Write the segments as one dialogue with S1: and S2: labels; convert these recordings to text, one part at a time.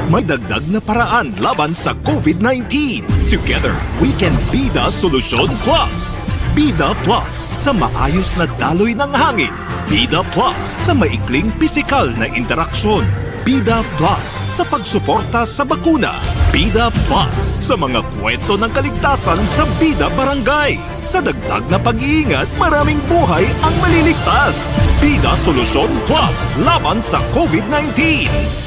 S1: May dagdag na paraan laban sa COVID-19. Together, we can be the Solusyon Plus. Bida Plus sa maayos na daloy ng hangin. Bida Plus sa maikling pisikal na interaksyon. Bida Plus sa pagsuporta sa bakuna. Bida Plus sa mga kwento ng kaligtasan sa Bida Barangay. Sa dagdag na pag-iingat, maraming buhay ang maliligtas. Bida Solusyon Plus laban sa COVID-19.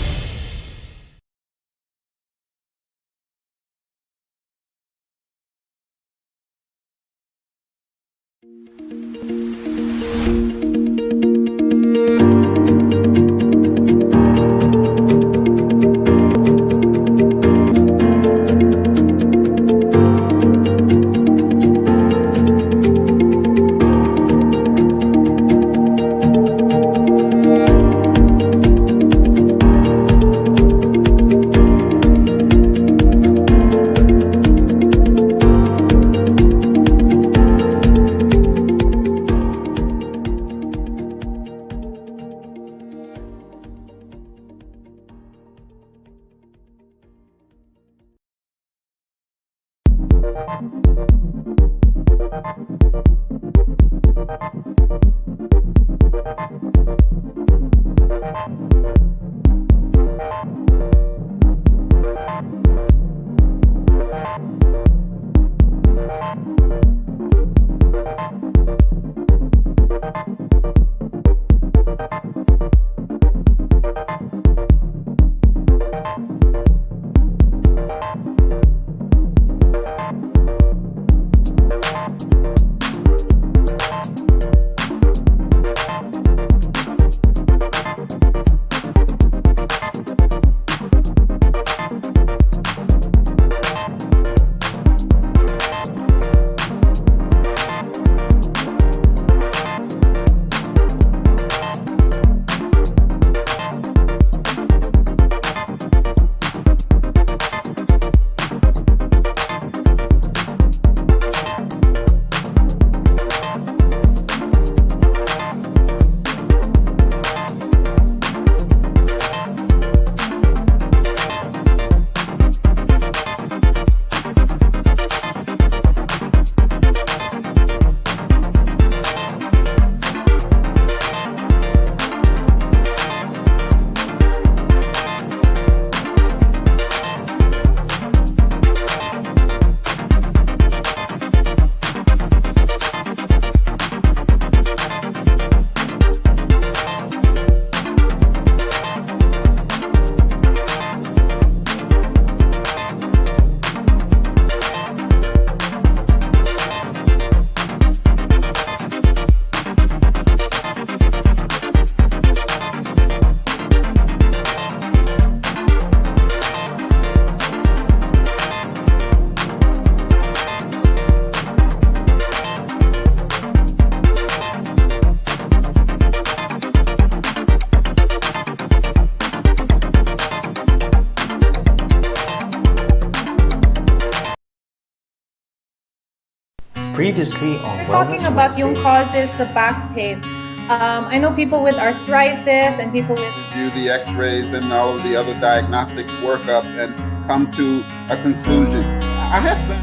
S2: Previously on
S3: Talking about yung causes of back pain. I know people with arthritis and people with...
S4: Do the x-rays and all of the other diagnostic workup and come to a conclusion. I have been...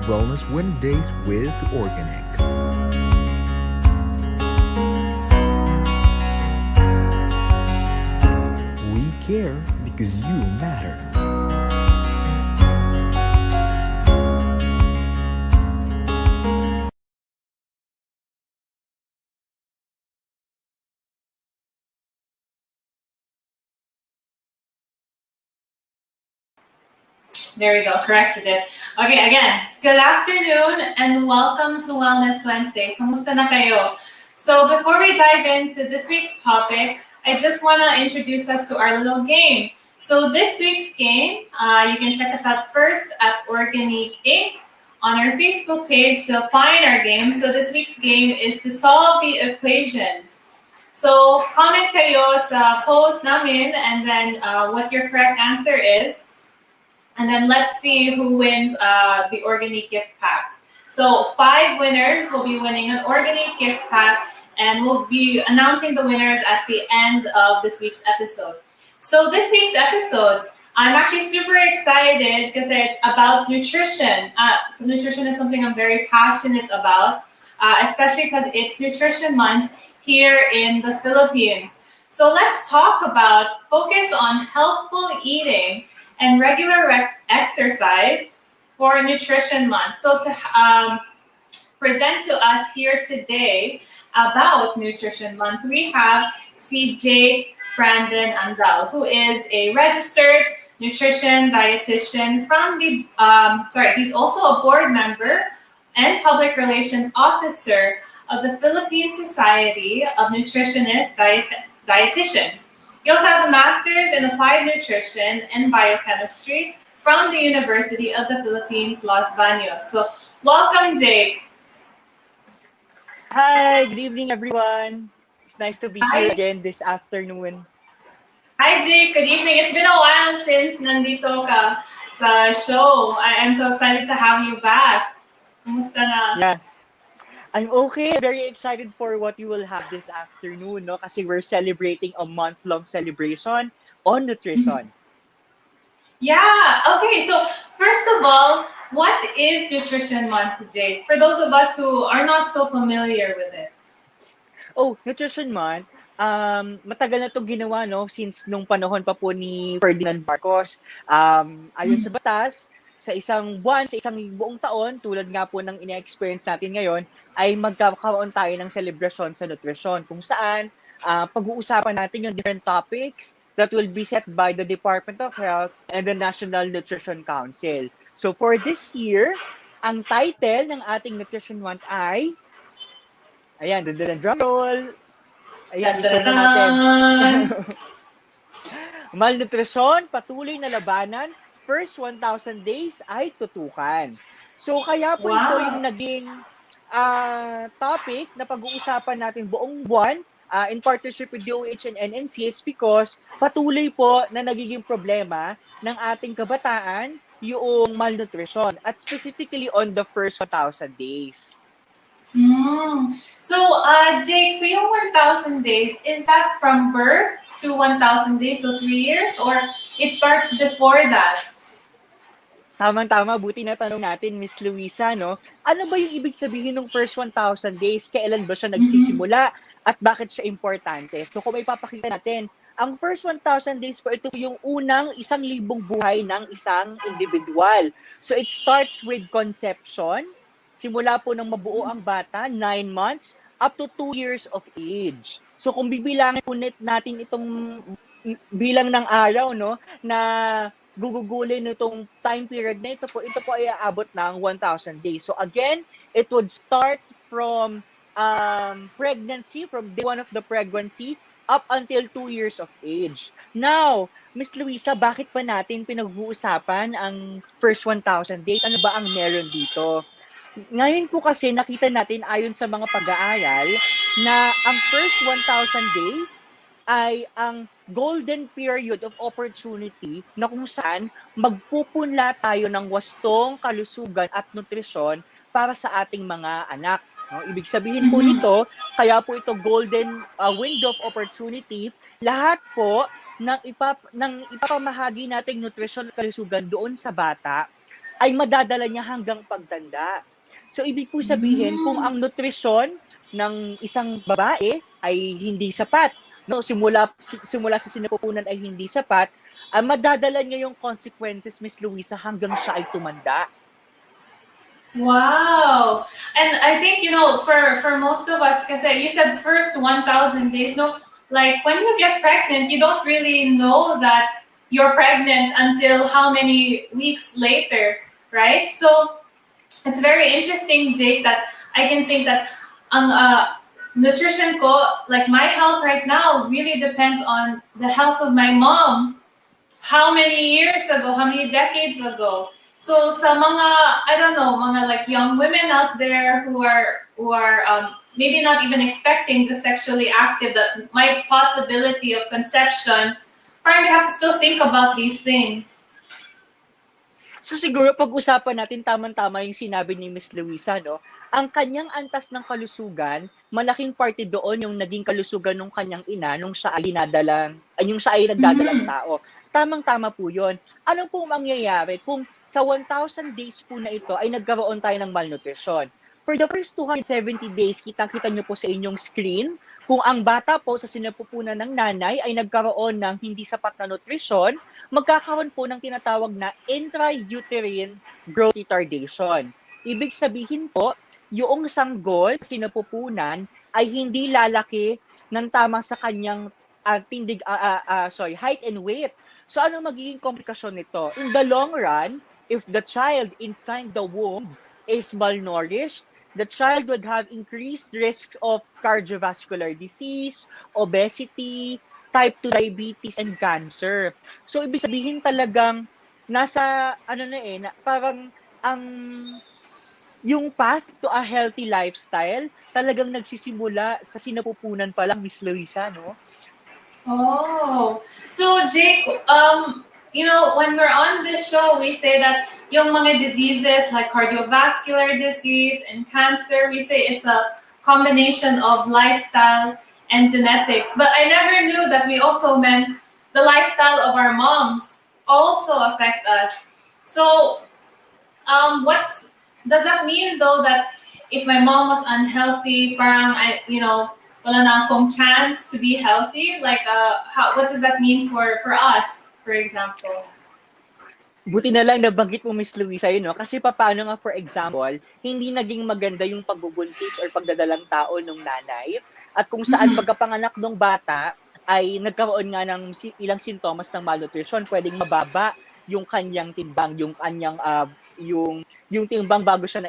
S5: Wellness Wednesdays with Organic. We care because you matter.
S6: There we go, corrected it. Okay, again, good afternoon and welcome to Wellness Wednesday. Kamusta na kayo? So before we dive into this week's topic, I just want to introduce us to our little game. So this week's game, you can check us out first at Organic Inc. on our Facebook page to find our game. So this week's game is to solve the equations. So comment kayo sa post namin and then what your correct answer is. And then let's see who wins the Organic gift packs. So 5 winners will be winning an Organic gift pack, and we'll be announcing the winners at the end of this week's episode. So this week's episode, I'm actually super excited because it's about nutrition. So nutrition is something I'm very passionate about, especially because it's Nutrition Month here in the Philippines. So let's talk about focus on healthful eating and regular exercise for Nutrition Month. So to present to us here today about Nutrition Month, we have CJ Brandon Andal, who is a registered nutrition dietitian from the, he's also a board member and public relations officer of the Philippine Society of Nutritionist Dietitians. He also has a master's in applied nutrition and biochemistry from the University of the Philippines, Los Baños. So welcome, Jake.
S7: Hi, good evening, everyone. It's nice to be
S6: Hi.
S7: here again this afternoon.
S6: Hi, Jake. Good evening. It's been a while since nandito ka sa show. I am so excited to have you back. Kumusta na?
S7: Yeah, I'm okay. Very excited for what you will have this afternoon, no? Kasi we're celebrating a month-long celebration on nutrition.
S6: Yeah. Okay. So first of all, what is Nutrition Month, Jake? For those of us who are not so familiar with it.
S7: Oh, Nutrition Month, matagal na itong ginawa, no? Since nung panahon pa po ni Ferdinand Marcos. Ayon sa batas, sa isang buwan, sa isang buong taon, tulad nga po ng ina-experience natin ngayon, ay magkakaroon tayo ng celebration sa nutrition, kung saan pag-uusapan natin yung different topics that will be set by the Department of Health and the National Nutrition Council. So for this year, ang title ng ating Nutrition Month ay, ayan, drum roll. Ayan, i-share na natin. Malnutrition, patuloy na labanan, first 1,000 days ay tutukan. So kaya po ito yung naging topic na pag-uusapan natin buong buwan in partnership with DOH and NNCS because patuloy po na nagiging problema ng ating kabataan yung malnutrition at specifically on the first 1,000 days.
S6: So, Jake, so yung 1,000 days, is that from birth to 1,000 days, so 3 years, or it starts before that?
S7: Tama-tama, buti na tanong natin, Miss Luisa, no? Ano ba yung ibig sabihin ng first 1,000 days? Kailan ba siya nagsisimula? At bakit siya importante? So kung may papakita natin, ang first 1,000 days po, ito yung unang 1,000 buhay ng isang individual. So it starts with conception, simula po nang mabuo ang bata, 9 months, up to 2 years of age. So kung bibilangin po natin itong bilang ng araw, no, na gugugulin nitong time period na ito po ay aabot ng 1,000 days. So again, it would start from pregnancy, from day 1 of the pregnancy, up until 2 years of age. Now, Miss Luisa, bakit pa natin pinag-uusapan ang first 1,000 days? Ano ba ang meron dito? Ngayon po kasi nakita natin ayon sa mga pag-aaral na ang first 1,000 days ay ang golden period of opportunity na kung saan magpupunla tayo ng wastong kalusugan at nutrisyon para sa ating mga anak. No? Ibig sabihin po nito, kaya po ito golden window of opportunity, lahat po ng ipapamahagi nating nutrisyon at kalusugan doon sa bata ay madadala niya hanggang pagtanda. So ibig po sabihin, kung ang nutrisyon ng isang babae ay hindi sapat, no, simula sa sinapupunan ay hindi sapat, madadala niya yung consequences, Miss Luisa, hanggang siya ay tumanda.
S6: Wow. And I think, for most of us, kasi you said first 1,000 days, no, like when you get pregnant, you don't really know that you're pregnant until how many weeks later, right? So it's very interesting, Jake, that I can think that nutrition ko, like my health right now really depends on the health of my mom. How many years ago, how many decades ago? So sa mga, I don't know, mga like young women out there who are maybe not even expecting, just sexually active, that my possibility of conception, probably have to still think about these things.
S7: So siguro pag-usapan natin tamang-tama yung sinabi ni Miss Luisa, no? Ang kanyang antas ng kalusugan, malaking parte doon yung naging kalusugan ng kanyang ina nung siya ay yung siya ay nagdadalang
S6: Mhm.
S7: tao. Tamang-tama po yun. Ano po mangyayari kung sa 1,000 days po na ito ay nagkaroon tayo ng malnutrition? For the first 270 days, kitang-kita nyo po sa inyong screen, kung ang bata po sa sinapupunan ng nanay ay nagkaroon ng hindi sapat na nutrisyon, magkakaroon po ng tinatawag na intrauterine growth retardation. Ibig sabihin po, yung sanggol sa sinapupunan ay hindi lalaki ng tama sa kanyang height and weight. So ano magiging komplikasyon nito? In the long run, if the child inside the womb is malnourished, the child would have increased risk of cardiovascular disease, obesity, type 2 diabetes, and cancer. So, ibig sabihin talagang nasa, parang ang yung path to a healthy lifestyle talagang nagsisimula sa sinapupunan pa lang, Miss Luisa, no?
S6: Oh, so Jake, when we're on this show, we say that yung mga diseases like cardiovascular disease and cancer, we say it's a combination of lifestyle and genetics. But I never knew that we also meant the lifestyle of our moms also affect us. So, does that mean though that if my mom was unhealthy, parang wala na akong chance to be healthy? Like, what does that mean for us, for example?
S7: Buti na lang nabanggit mo, Miss Luisa, yun, no? Kasi paano nga, for example, hindi naging maganda yung pagbubuntis or pagdadalang tao ng nanay at kung saan
S6: Mhm.
S7: pagkapanganak ng bata ay nagkaroon nga ng ilang sintomas ng malnutrition, pwedeng mababa yung kanyang timbang, yung kanyang yung timbang bago siya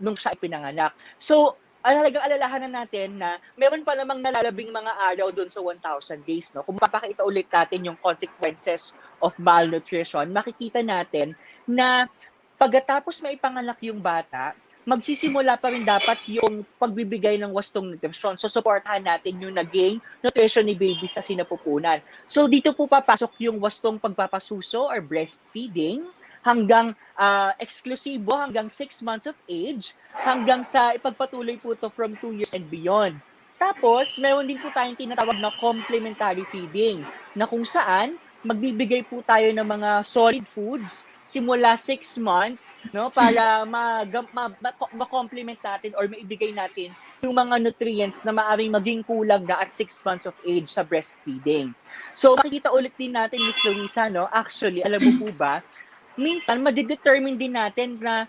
S7: nung siya ipinanganak. So, talagang alalahanan natin na meron pa namang nalalabing mga araw doon sa 1,000 days, no? Kung papakita ulit natin yung consequences of malnutrition, makikita natin na pagkatapos maipanganak yung bata, magsisimula pa rin dapat yung pagbibigay ng wastong nutrisyon. So, supportahan natin yung naging nutrition ni baby sa sinapupunan. So, dito po papasok yung wastong pagpapasuso or breastfeeding hanggang eksklusibo hanggang 6 months of age, hanggang sa ipagpatuloy po to from 2 years and beyond. Tapos, meron din po tayong tinatawag na complementary feeding, na kung saan magbibigay po tayo ng mga solid foods simula 6 months, no, para ma-complement natin or maibigay natin yung mga nutrients na maaaring maging kulang na at 6 months of age sa breastfeeding. So, makikita ulit din natin, Miss Luisa, no, actually, alam mo po ba, minsan madidetermine din natin na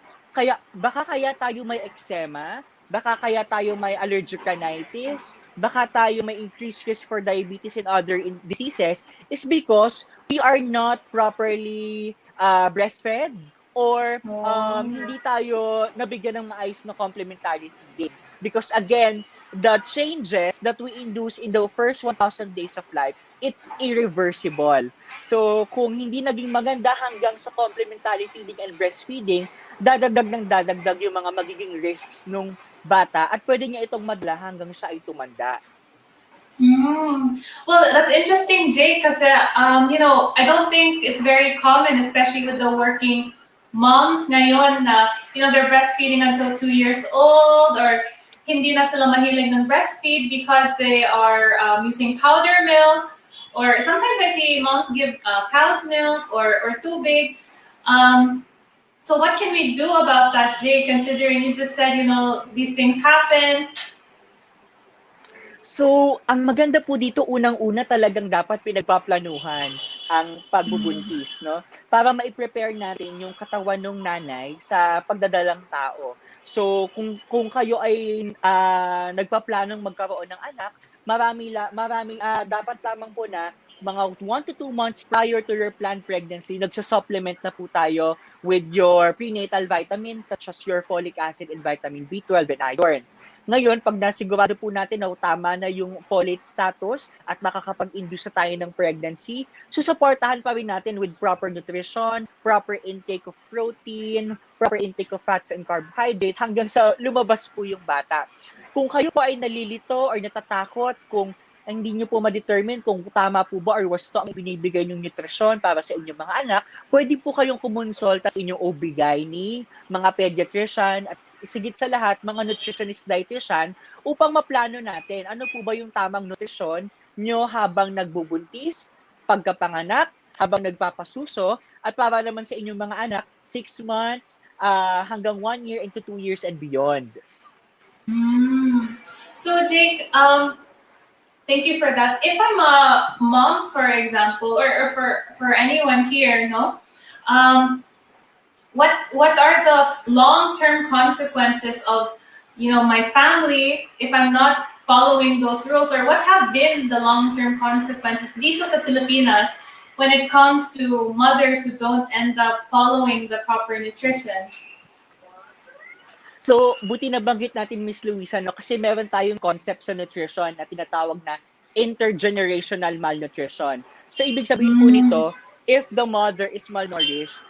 S7: baka kaya tayo may eczema, baka kaya tayo may allergic rhinitis, baka tayo may increased risk for diabetes and other diseases is because we are not properly breastfed or hindi tayo nabigyan ng maayos na complementary feeding. Because again, the changes that we induce in the first 1,000 days of life, it's irreversible. So, kung hindi naging maganda hanggang sa complementary feeding and breastfeeding, dadagdag yung mga magiging risks nung bata at pwede niya itong madala hanggang siya ay tumanda.
S6: Well, that's interesting, Jake, because I don't think it's very common, especially with the working moms ngayon na, they're breastfeeding until 2 years old or hindi na sila mahilig ng breastfeed because they are using powder milk, or sometimes I see moms give cow's milk or tubig. So what can we do about that, Jake, considering you just said, these things happen?
S7: So, ang maganda po dito, unang-una talagang dapat pinagpaplanuhan ang pagbubuntis, no? Para ma-prepare natin yung katawan ng nanay sa pagdadalang tao. So, kung kayo ay nagpaplanong magkaroon ng anak, dapat lamang po na mga 1 to 2 months prior to your planned pregnancy, nagsa-supplement na po tayo with your prenatal vitamins such as your folic acid and vitamin B12 and iron. Ngayon, pag nasigurado po natin na tama na yung folate status at makakapag-induce na tayo ng pregnancy, susuportahan pa rin natin with proper nutrition, proper intake of protein, proper intake of fats and carbohydrates hanggang sa lumabas po yung bata. Kung kayo po ay nalilito or natatakot kung hindi nyo po ma-determine kung tama po ba or wasto ang binibigay ng nutrisyon para sa inyong mga anak, pwede po kayong kumonsulta sa inyong OB-GYN, mga pediatrician, at sigit sa lahat, mga nutritionist dietitian, upang maplano natin ano po ba yung tamang nutrisyon nyo habang nagbubuntis, pagkapanganak, habang nagpapasuso, at para naman sa inyong mga anak, 6 months hanggang 1 year into 2 years and beyond.
S6: So Jake, thank you for that. If I'm a mom, for example, or for anyone here, no, what are the long-term consequences of my family if I'm not following those rules, or what have been the long-term consequences dito sa Pilipinas when it comes to mothers who don't end up following the proper nutrition?
S7: So, buti na banggit natin, Miss Luisa, no? Kasi meron tayong concept sa nutrition na tinatawag na intergenerational malnutrition. So, ibig sabihin po nito, if the mother is malnourished,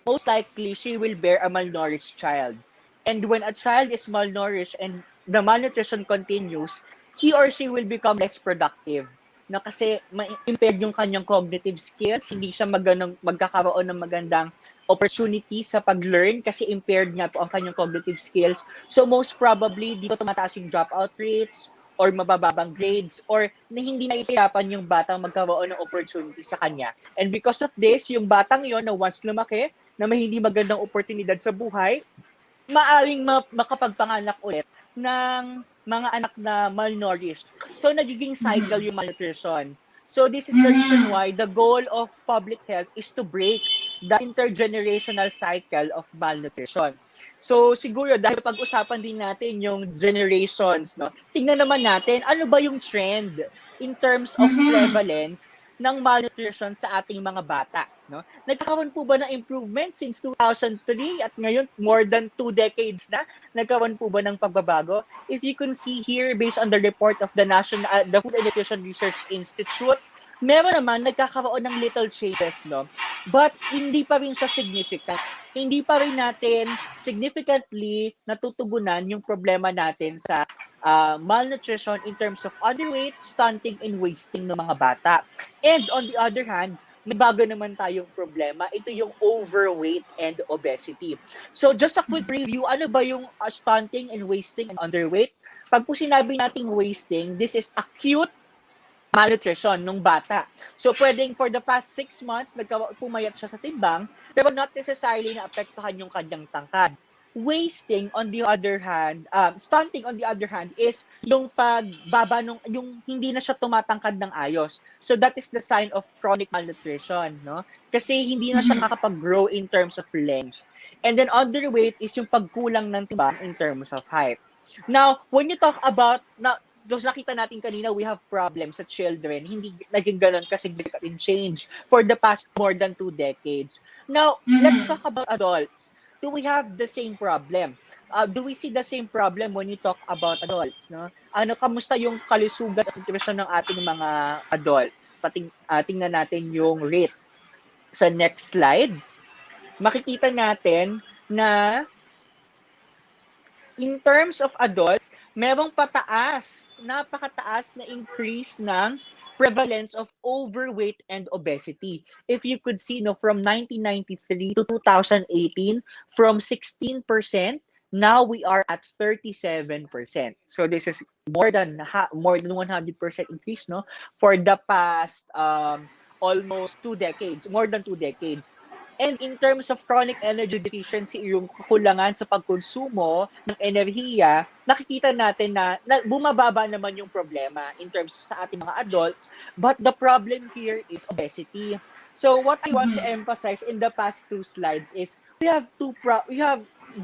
S7: most likely she will bear a malnourished child. And when a child is malnourished and the malnutrition continues, he or she will become less productive. Na kasi impaired yung kanyang cognitive skills, hindi siya magkakaroon ng magandang opportunity sa pag-learn kasi impaired nga po ang kanyang cognitive skills. So most probably, dito tumataas yung dropout rates or mabababang grades or na hindi nahihirapan yung batang magkaroon ng opportunity sa kanya. And because of this, yung batang yon na once lumaki, na may hindi magandang oportunidad sa buhay, maaring makapagpanganak ulit ng mga anak na malnourished. So, nagiging cycle yung malnutrition. So, this is the reason why the goal of public health is to break the intergenerational cycle of malnutrition. So, siguro, dahil pag-usapan din natin yung generations, no? Tingnan naman natin, ano ba yung trend in terms of prevalence ng malnutrition sa ating mga bata, no? Nagkakaroon po ba ng improvement since 2003 at ngayon more than 2 decades na? Nagkaroon po ba ng pagbabago? If you can see here based on the report of the the Food and Nutrition Research Institute, meron naman nagkakaroon ng little changes, no? But hindi pa rin siya significant. Hindi pa rin natin significantly natutugunan yung problema natin sa malnutrition in terms of underweight, stunting, and wasting ng mga bata. And on the other hand, may bago naman tayong problema. Ito yung overweight and obesity. So just a quick review, ano ba yung stunting and wasting and underweight? Pag po sinabi nating wasting, this is acute malnutrition nung bata. So, pwedeng for the past 6 months, pumayat siya sa timbang, pero not necessarily naapektuhan yung kanyang tangkad. Wasting, on the other hand, stunting, on the other hand, is yung pagbaba yung hindi na siya tumatangkad ng ayos. So, that is the sign of chronic malnutrition, no? Kasi hindi na siya makapag-grow in terms of length. And then, underweight is yung pagkulang ng timbang in terms of height. Now, when you talk about, nakita natin kanina, we have problems sa children. Hindi naging ganun ka-significant change for the past more than 2 decades. Now, let's talk about adults. Do we have the same problem? Do we see the same problem when you talk about adults? No? Kamusta yung kalusugan at nutrisyon ng ating mga adults? Tingnan natin yung rate. Sa next slide, makikita natin na in terms of adults, merong napakataas na increase ng prevalence of overweight and obesity. If you could see, from 1993 to 2018, from 16%, now we are at 37%. So this is more than 100% increase, no, for the past almost 2 decades, more than 2 decades. And in terms of chronic energy deficiency, yung kakulangan sa pagkonsumo ng enerhiya, nakikita natin na bumababa naman yung problema in terms sa ating mga adults. But the problem here is obesity. So what I want to emphasize in the past 2 slides is we have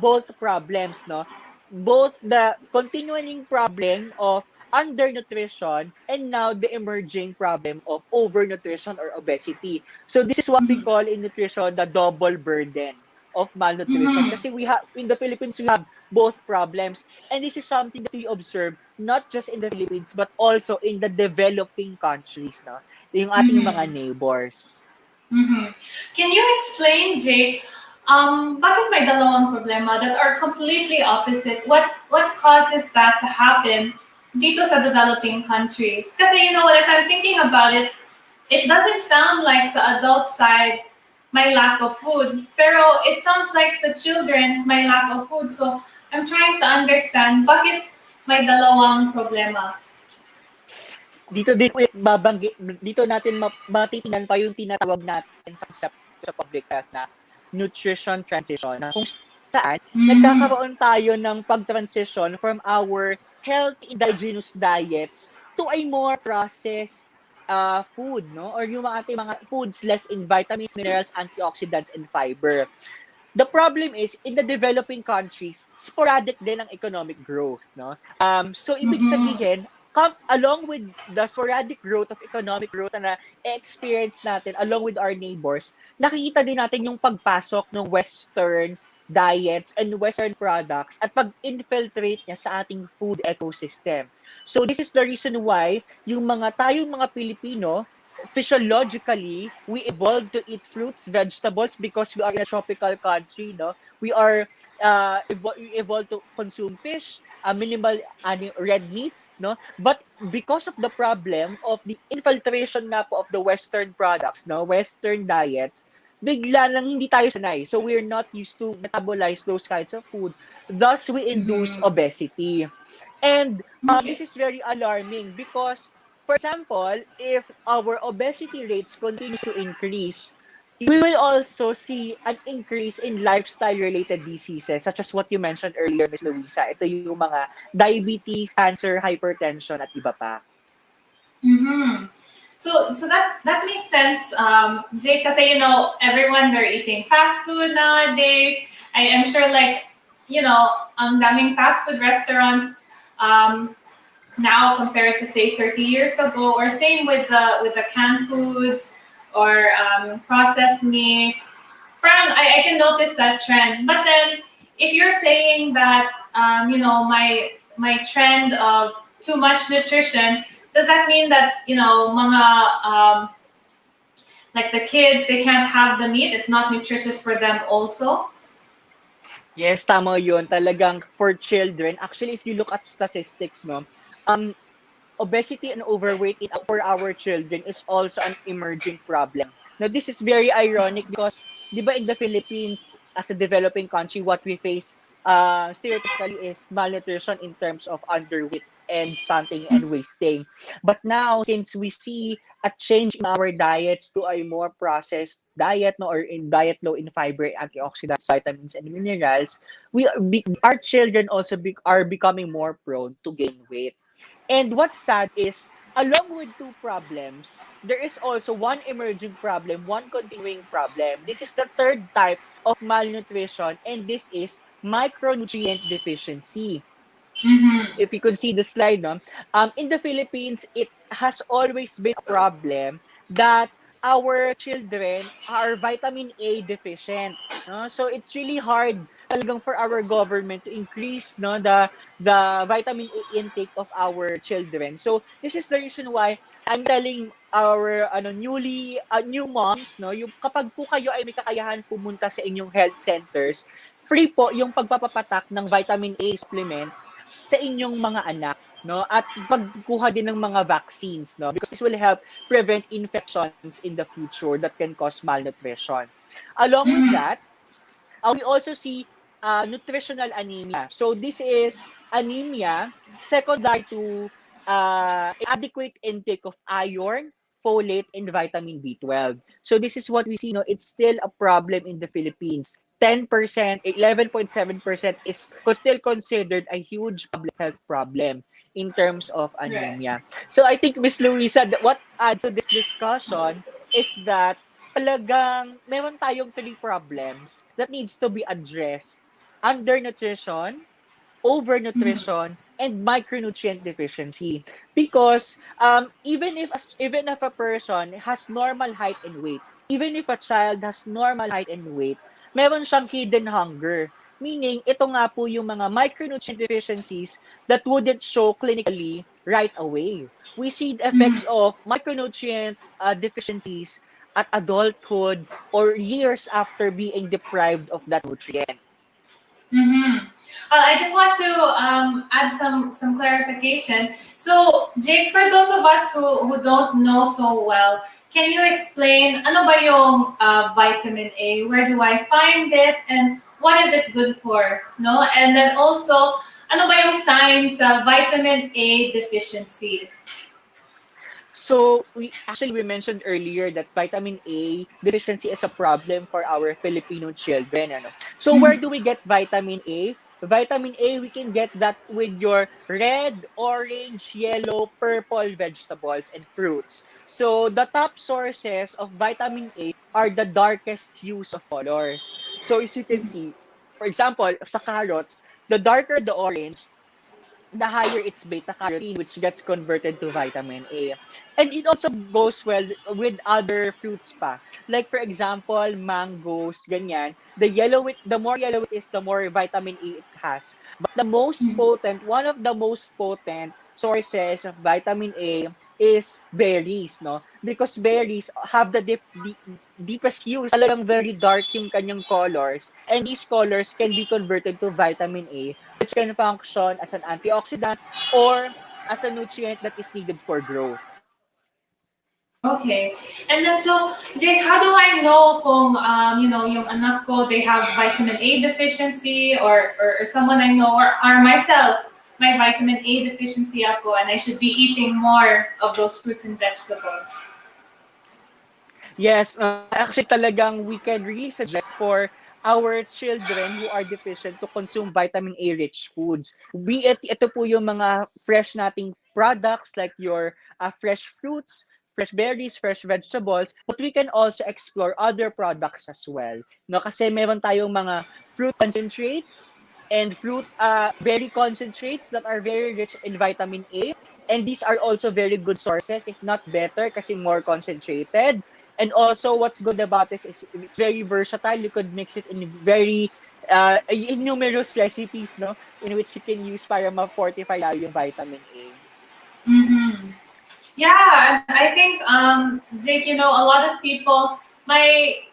S7: both problems, no? Both the continuing problem of undernutrition and now the emerging problem of overnutrition or obesity. So this is what we call in nutrition the double burden of malnutrition. Kasi we have in the Philippines we have both problems, and this is something that we observe not just in the Philippines but also in the developing countries, no? Yung ating mga neighbors.
S6: Can you explain, Jake, bakit may dalawang problema that are completely opposite? What causes that to happen? dito sa developing countries. Kasi you know what, if I'm thinking about it, it doesn't sound like sa adult side may lack of food, pero it sounds like sa children's may lack of food. So I'm trying to understand bakit may dalawang problema.
S7: Dito natin matitingnan pa yung tinatawag natin sa public health na nutrition transition, na kung saan nagkakaroon tayo ng pag-transition from our healthy indigenous diets to a more processed food, no? Or yung ating mga foods less in vitamins, minerals, antioxidants, and fiber. The problem is, in the developing countries, sporadic din ang economic growth, no? So, ibig sabihin, along with the sporadic growth of economic growth na experience natin along with our neighbors, nakikita din natin yung pagpasok ng Western diets and Western products at pag-infiltrate niya sa ating food ecosystem. So, this is the reason why tayong mga Pilipino, physiologically, we evolved to eat fruits, vegetables because we are in a tropical country, no? We are we evolved to consume fish, minimal red meats, no? But because of the problem of the infiltration na po of the Western products, no, Western diets, bigla lang hindi tayo sanay. So we're not used to metabolize those kinds of food. Thus, we induce obesity. And this is very alarming because, for example, if our obesity rates continues to increase, we will also see an increase in lifestyle-related diseases such as what you mentioned earlier, Ms. Luisa. Ito yung mga diabetes, cancer, hypertension, at iba pa.
S6: So that makes sense, Jake, kasi you know everyone they're eating fast food nowadays. I am sure like you know ang daming fast food restaurants now compared to say 30 years ago, or same with the canned foods or processed meats. Parang I can notice that trend. But then if you're saying that you know my trend of too much nutrition, does that mean that you know mga like the kids they can't have the meat? It's not nutritious for them also.
S7: Yes, tama yun. Talagang for children, actually, if you look at statistics, no, obesity and overweight for our children is also an emerging problem. Now, this is very ironic because, di ba, in the Philippines, as a developing country, what we face stereotypically is malnutrition in terms of underweight and stunting and wasting. But now, since we see a change in our diets to a more processed diet, no, or in diet low in fiber, antioxidants, vitamins, and minerals, our children also are becoming more prone to gain weight. And what's sad is, along with two problems, there is also one emerging problem, one continuing problem. This is the third type of malnutrition, and this is micronutrient deficiency. If you could see the slide, no? In the Philippines, it has always been a problem that our children are vitamin A deficient. No? So it's really hard talagang for our government to increase no the vitamin A intake of our children. So this is the reason why I'm telling our new moms, no, yung kapag po kayo ay may kakayahan pumunta sa inyong health centers, free po yung pagpapapatak ng vitamin A supplements sa inyong mga anak, no, at pagkuha din ng mga vaccines, no, because this will help prevent infections in the future that can cause malnutrition. Along with that, we also see nutritional anemia. So this is anemia secondary to inadequate intake of iron, folate, and vitamin B12. So this is what we see, no, it's still a problem in the Philippines. 10%, 11.7% is still considered a huge public health problem in terms of anemia. So I think, Ms. Luisa, what adds to this discussion is that talagang meron tayong three problems that needs to be addressed: undernutrition, overnutrition, and micronutrient deficiency. Because even if a person has normal height and weight, even if a child has normal height and weight, meron siyang hidden hunger. Meaning, ito nga po yung mga micronutrient deficiencies that wouldn't show clinically right away. We see the effects of micronutrient deficiencies at adulthood or years after being deprived of that nutrient.
S6: I just want to add some clarification. So, Jake, for those of us who don't know so well, can you explain ano ba yung vitamin A? Where do I find it, and what is it good for? No, and then also ano ba yung signs sa vitamin A deficiency?
S7: So we mentioned earlier that vitamin A deficiency is a problem for our Filipino children. Ano? So where do we get vitamin A? Vitamin A, we can get that with your red, orange, yellow, purple vegetables and fruits. So the top sources of vitamin A are the darkest hues of colors. So as you can see, for example, sa carrots, the darker the orange, the higher its beta carotene, which gets converted to vitamin A. And it also goes well with other fruits pa. Like for example, mangoes, ganyan. The more yellow it is, the more vitamin A it has. But one of the most potent sources of vitamin A is berries, no? Because berries have the deepest hues, talagang very dark yung kanyang colors. And these colors can be converted to vitamin A, which can function as an antioxidant or as a nutrient that is needed for growth.
S6: Okay. And then so, Jake, how do I know kung, yung anak ko, they have vitamin A deficiency or someone I know or myself, may vitamin A deficiency ako and I should be eating more of those fruits and vegetables?
S7: Yes, actually talagang we can really suggest for our children who are deficient to consume vitamin A rich foods. Be it ito po yung mga fresh nating products like your fresh fruits, fresh berries, fresh vegetables, but we can also explore other products as well. No, kasi meron tayong mga fruit concentrates and fruit berry concentrates that are very rich in vitamin A, and these are also very good sources, if not better kasi more concentrated. And also, what's good about this is it's very versatile. You could mix it in in numerous recipes, no, in which you can use para ma-fortify yung vitamin A.
S6: Mm-hmm. Yeah, and I think, Jake, a lot of people, they've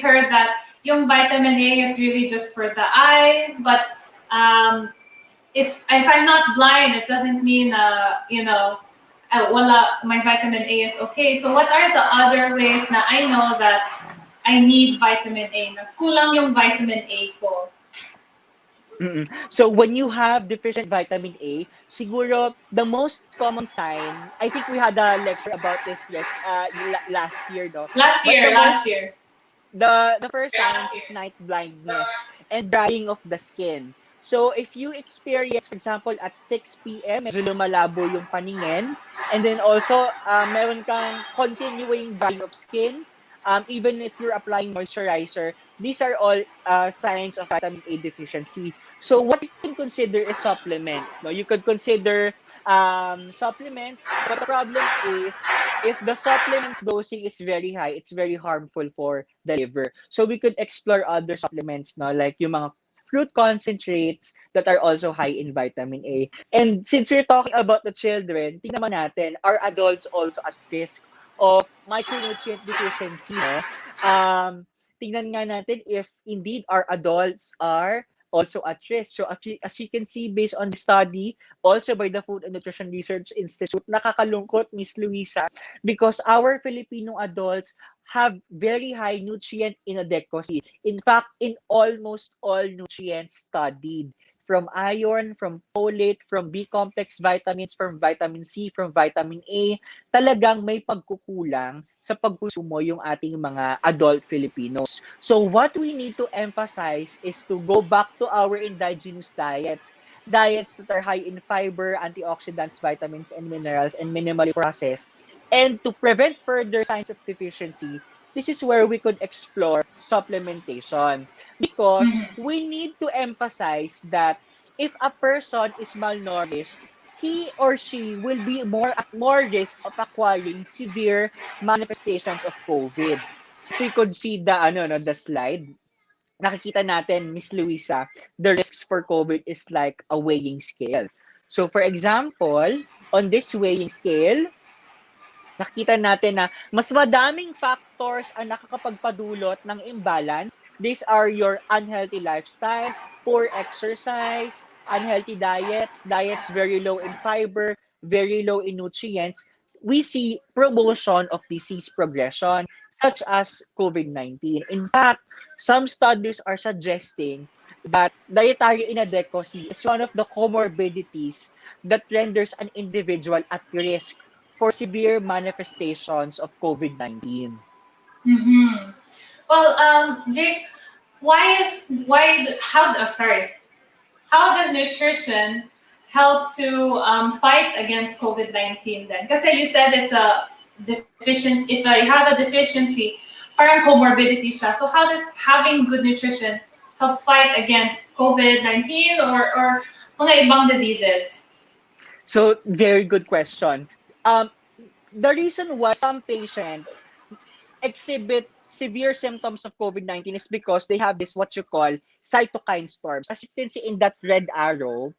S6: heard that yung vitamin A is really just for the eyes, but if I'm not blind, it doesn't mean wala, my vitamin A is okay. So what are the other ways na I know that I need vitamin A, na kulang yung vitamin A ko?
S7: Mm-mm. So when you have deficient vitamin A, siguro the most common sign, I think we had a lecture about this last year, no?
S6: Last year.
S7: The first signs is night blindness and drying of the skin. So if you experience, for example, at 6 p.m., medyo lumalabo yung paningin, and then also meron kang continuing drying of skin, even if you're applying moisturizer, these are all signs of vitamin A deficiency. So what you can consider is supplements. No, you could consider supplements, but the problem is if the supplements dosing is very high, it's very harmful for the liver. So we could explore other supplements, no, like yung mga fruit concentrates that are also high in vitamin A. And since we're talking about the children, tingnan naman natin, are adults also at risk of micronutrient deficiency? No? Tingnan nga natin if indeed our adults are also at risk. So as you can see, based on the study, also by the Food and Nutrition Research Institute, nakakalungkot, Miss Luisa, because our Filipino adults have very high nutrient inadequacy. In fact, in almost all nutrients studied, from iron, from folate, from B-complex vitamins, from vitamin C, from vitamin A, talagang may pagkukulang sa pagkonsumo yung ating mga adult Filipinos. So what we need to emphasize is to go back to our indigenous diets that are high in fiber, antioxidants, vitamins, and minerals, and minimally processed. And to prevent further signs of deficiency, this is where we could explore supplementation. Because we need to emphasize that if a person is malnourished, he or she will be more at more risk of acquiring severe manifestations of COVID. If we could see the slide, nakikita natin, Miss Luisa, the risks for COVID is like a weighing scale. So for example, on this weighing scale, nakikita natin na mas madaming factors ang nakakapagpadulot ng imbalance. These are your unhealthy lifestyle, poor exercise, unhealthy diets, diets very low in fiber, very low in nutrients. We see promotion of disease progression such as COVID-19. In fact, some studies are suggesting that dietary inadequacy is one of the comorbidities that renders an individual at risk for severe manifestations of COVID-19.
S6: Mm-hmm. Well, Jake, how does nutrition help to fight against COVID-19 then? Because you said it's a deficiency. If I have a deficiency, parang comorbidity siya. So how does having good nutrition help fight against COVID-19 or mga ibang diseases?
S7: So, very good question. Um, the reason why some patients exhibit severe symptoms of COVID-19 is because they have this what you call cytokine storms. As you can see in that red arrow,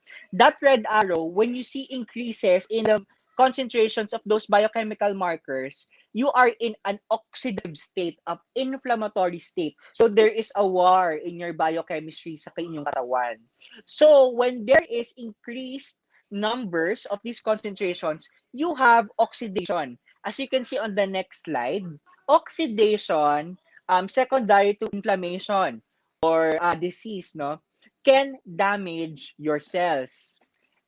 S7: when you see increases in the concentrations of those biochemical markers, you are in an oxidative state, of inflammatory state. So there is a war in your biochemistry sa inyong katawan. So when there is increased numbers of these concentrations, you have oxidation. As you can see on the next slide, oxidation, secondary to inflammation or disease, no, can damage your cells.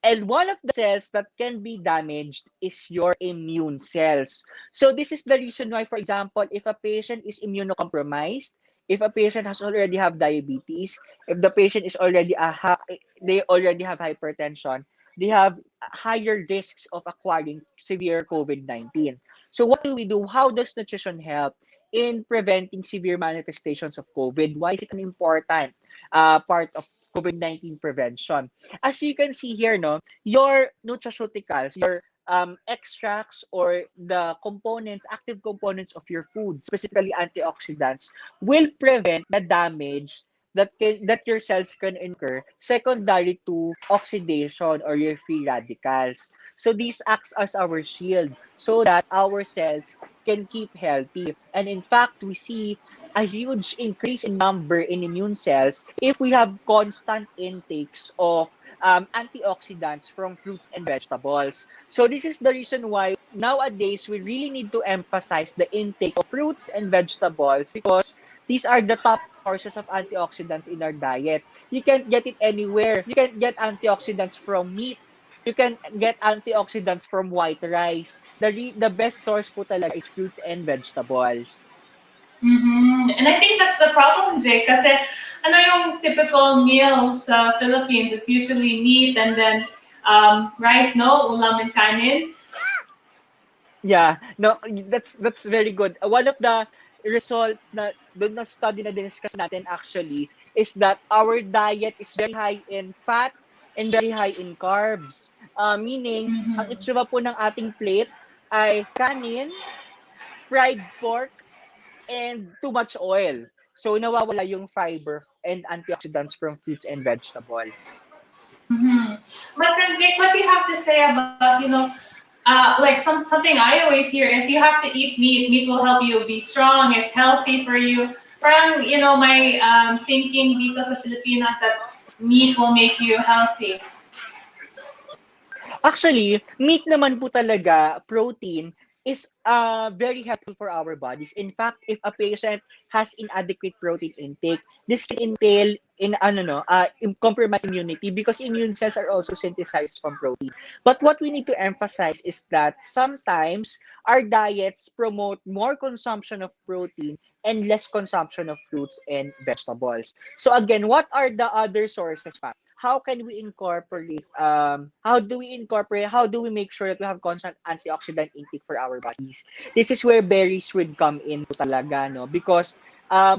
S7: And one of the cells that can be damaged is your immune cells. So this is the reason why, for example, if a patient is immunocompromised, if a patient has already have diabetes, if the patient is already they already have hypertension, they have higher risks of acquiring severe COVID-19. So what do we do? How does nutrition help in preventing severe manifestations of COVID? Why is it an important part of COVID-19 prevention? As you can see here, no, your nutraceuticals, your extracts or the components, active components of your food, specifically antioxidants, will prevent the damage that your cells can incur secondary to oxidation or your free radicals. So this acts as our shield so that our cells can keep healthy. And in fact, we see a huge increase in number in immune cells if we have constant intakes of antioxidants from fruits and vegetables. So this is the reason why nowadays we really need to emphasize the intake of fruits and vegetables because these are the top sources of antioxidants in our diet. You can't get it anywhere. You can't get antioxidants from meat. You can get antioxidants from white rice. The best source po talaga is fruits and vegetables.
S6: Mm-hmm. And I think that's the problem, Jake, kasi ano yung typical meal sa Philippines? It's usually meat and then rice, no? Ulam and kanin.
S7: Yeah, no, that's very good. One of the results na doon na study na diniscuss natin actually is that our diet is very high in fat and very high in carbs. Meaning, ang
S6: Mm-hmm.
S7: itsura po ng ating plate ay kanin, fried pork, and too much oil. So nawawala yung fiber and antioxidants from fruits and vegetables.
S6: Mm-hmm. But then, Jake, what do you have to say about, like something I always hear is you have to eat meat. Meat will help you be strong. It's healthy for you. Parang, my thinking dito sa Pilipinas that meat will make you healthy.
S7: Actually, meat naman po talaga, protein, is very helpful for our bodies. In fact, if a patient has inadequate protein intake, this can entail in compromised immunity because immune cells are also synthesized from protein. But what we need to emphasize is that sometimes our diets promote more consumption of protein and less consumption of fruits and vegetables. So again, what are the other sources pa? How can we incorporate, how do we make sure that we have constant antioxidant intake for our bodies? This is where berries would come in talaga, no? Because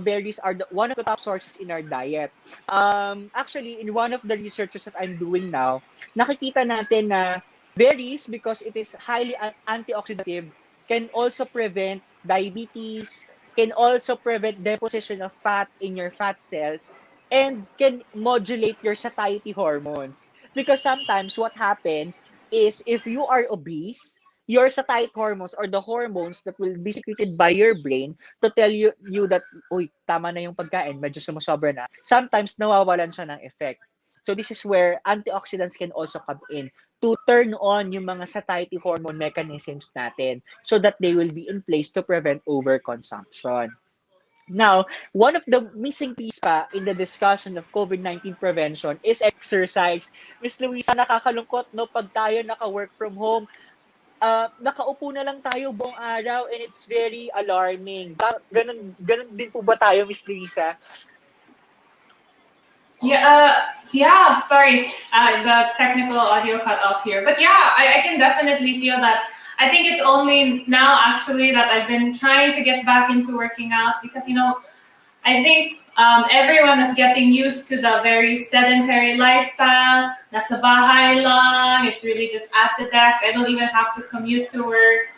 S7: berries are one of the top sources in our diet. Actually, in one of the researches that I'm doing now, nakikita natin na berries, because it is highly antioxidative, can also prevent diabetes, can also prevent deposition of fat in your fat cells, and can modulate your satiety hormones. Because sometimes what happens is if you are obese, your satiety hormones or the hormones that will be secreted by your brain to tell you that, uy, tama na yung pagkain, medyo sumusobra na. Sometimes nawawalan siya ng effect. So this is where antioxidants can also come in to turn on yung mga satiety hormone mechanisms natin so that they will be in place to prevent overconsumption. Now, one of the missing piece pa in the discussion of COVID-19 prevention is exercise. Miss Luisa, nakakalungkot no pag tayo naka-work from home, nakaupo na lang tayo buong araw and it's very alarming. Ganun din po ba tayo, Miss Luisa?
S6: Yeah, sorry, the technical audio cut off here. But yeah, I can definitely feel that. I think it's only now actually that I've been trying to get back into working out because, I think everyone is getting used to the very sedentary lifestyle. Nasa bahay lang, it's really just at the desk. I don't even have to commute to work.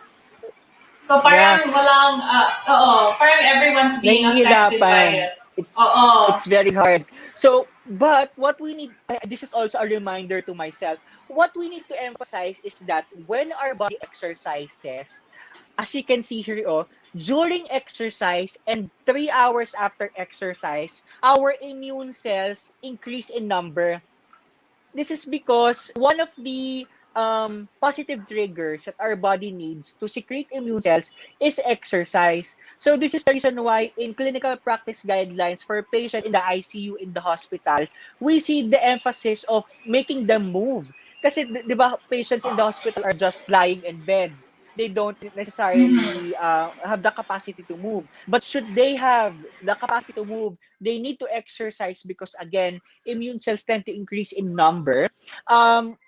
S6: So parang parang everyone's being affected by it.
S7: It's very hard. So, but what we need, this is also a reminder to myself, what we need to emphasize is that when our body exercises, as you can see here, during exercise and 3 hours after exercise, our immune cells increase in number. This is because one of the positive triggers that our body needs to secrete immune cells is exercise. So this is the reason why in clinical practice guidelines for patients in the ICU in the hospital, we see the emphasis of making them move. Kasi di ba patients in the hospital are just lying in bed. They don't necessarily have the capacity to move. But should they have the capacity to move, they need to exercise because, again, immune cells tend to increase in number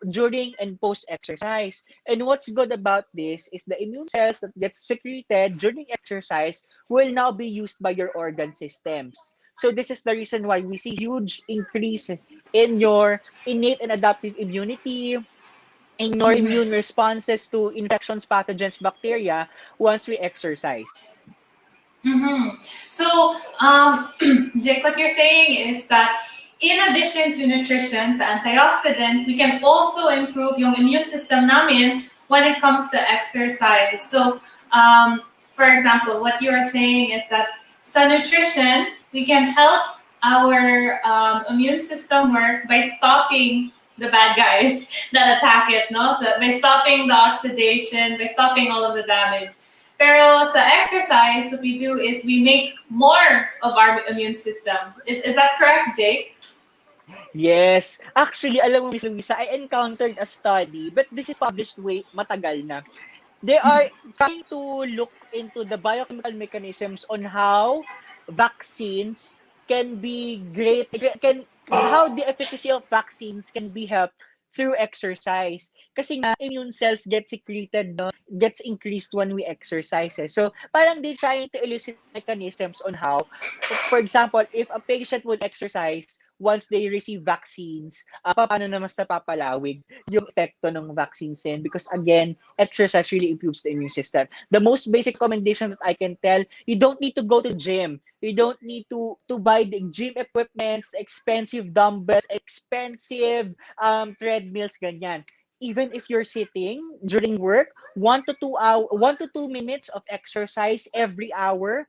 S7: during and post-exercise. And what's good about this is the immune cells that get secreted during exercise will now be used by your organ systems. So this is the reason why we see huge increase in your innate and adaptive immunity, in your immune responses to infections, pathogens, bacteria once we exercise.
S6: So, Jake, what you're saying is that in addition to nutrition, sa antioxidants, we can also improve yung immune system namin when it comes to exercise. So, for example, what you are saying is that sa nutrition, we can help our immune system work by stopping the bad guys that attack it, no? So by stopping the oxidation, by stopping all of the damage. Pero sa exercise, what we do is we make more of our immune system. Is that correct, Jake?
S7: Yes. Actually, alam mo, Miss Luisa, I encountered a study, but this is published way matagal na. They are trying to look into the biochemical mechanisms on how vaccines can be great, how the efficacy of vaccines can be helped through exercise. Kasi nga, immune cells get secreted, no? Gets increased when we exercise. So, parang they trying to elucidate mechanisms on how, for example, if a patient would exercise once they receive vaccines, paano na mas napapalawig yung epekto ng vaccines din. Because again, exercise really improves the immune system. The most basic recommendation that I can tell, you don't need to go to gym. You don't need to buy the gym equipments, expensive dumbbells, expensive treadmills, ganyan. Even if you're sitting during work, 1 to 2 minutes of exercise every hour